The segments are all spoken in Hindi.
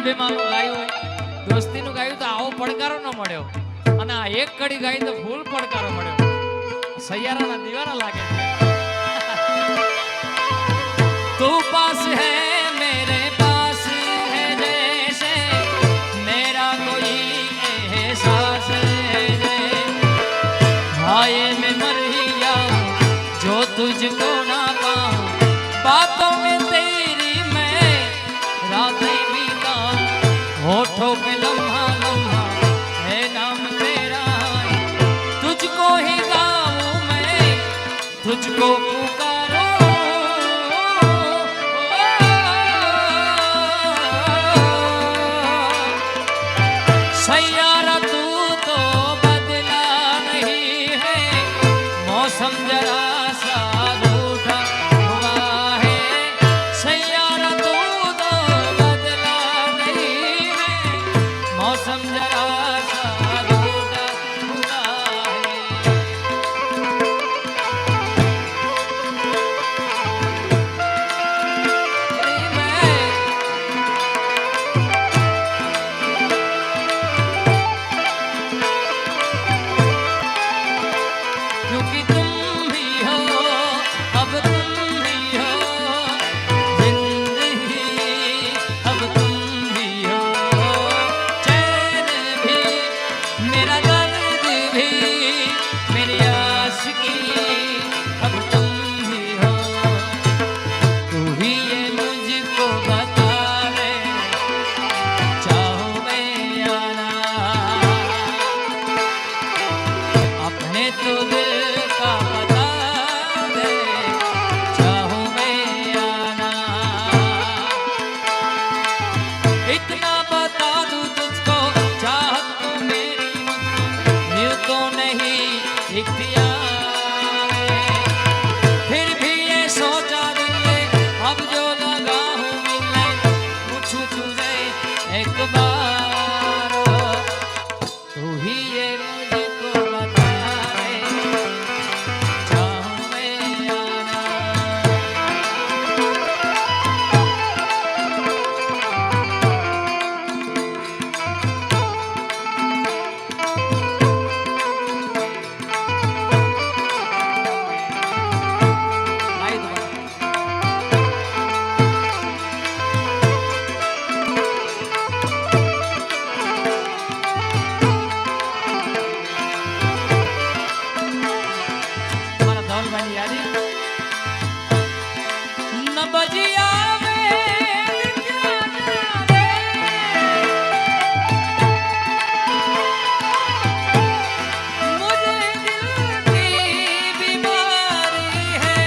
અંબેમાનું ગાયું દોસ્તીનું ગાયું તો આવો પડકારો ન મળ્યો અને આ એક કડી ગાઈ તો ફૂલ પડકારો મળ્યો સૈયારાના દીવાના લાગે છે તું પાસ હે મેરે પાસ હે જૈસે मेरा कोई एहसास है हाय मैं मर ही जाऊं जो तुझको ना पाऊं बातों में तेरी मैं रातें बीताऊं होठों पे लम्हा लम्हा है नाम तेरा तुझको ही गाऊं मैं तुझको पुकारूं सैयारा तू तो बदला नहीं है मौसम जरा सा रूठा हुआ है सैयारा तू तो बदला नहीं है मौसम जरा सा रूठा हुआ है क्योंकि तुम भी हो अब तुम भी हो जिंदगी अब तुम भी हो चैन भी मेरा दर्द भी मेरी आशिकी अब तुम भी हो तू ही ये मुझको बता दे चाहो मैं या ना अपने तो दिल का बता दे चाहूं मैं या ना इतना बता दूं तुझको चाहत तो मेरी मुझको यूं तो नहीं इख्तियार है फिर भी ये सोचा दिल ने अब जो लगा हूं मिलने पूछूं तुझे एक बार तू ही ये मुझको बता दे चाहूं मैं या ना आई दोबारा हमारा धौल भाई यारी न बजिया में क्या जाने मुझे दिल की बीमारी है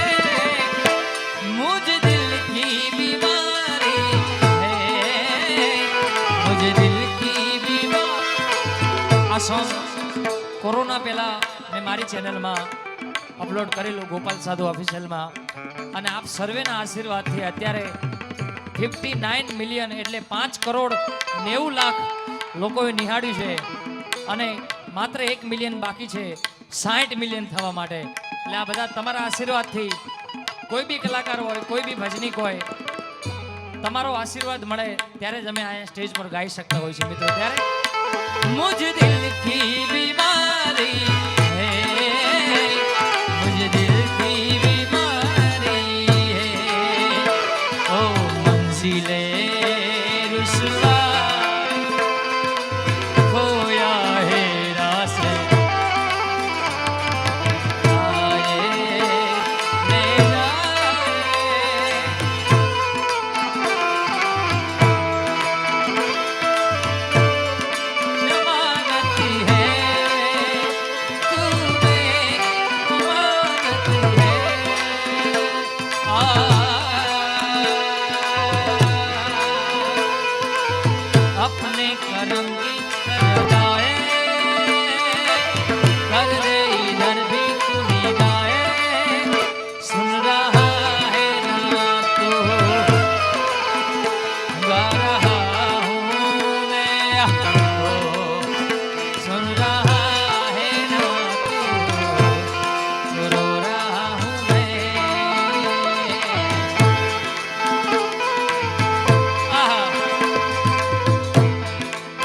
मुझे दिल की बीमारी है मुझे दिल की बीमारी आ सॉन्ग કોરોના પહેલા મેં મારી ચેનલમાં અપલોડ કરેલું ગોપાલ સાધુ ઓફિશિયલમાં અને આપ સર્વેના આશીર્વાદથી અત્યારે 59 મિલિયન એટલે 5 કરોડ 90 લાખ લોકોએ નિહાળ્યું છે અને માત્ર 1 મિલિયન બાકી છે 60 મિલિયન થવા માટે એટલે આ બધા તમારા આશીર્વાદથી કોઈ બી કલાકાર હોય કોઈ બી ભજનીક હોય તમારો આશીર્વાદ મળે ત્યારે જ અમે આ સ્ટેજ પર ગાઈ શકતા હોય છે મિત્રો ત્યારે मुझे दिल की बीमारी है मुझे दिल की बीमारी है ओ मंजिले रुसवा खोया है रास्ते आए ले जमानती है अपने करम की सजाए कर दे इधर भी तू निगाहे सुन रहा है ना तू गा रहा हूँ मैं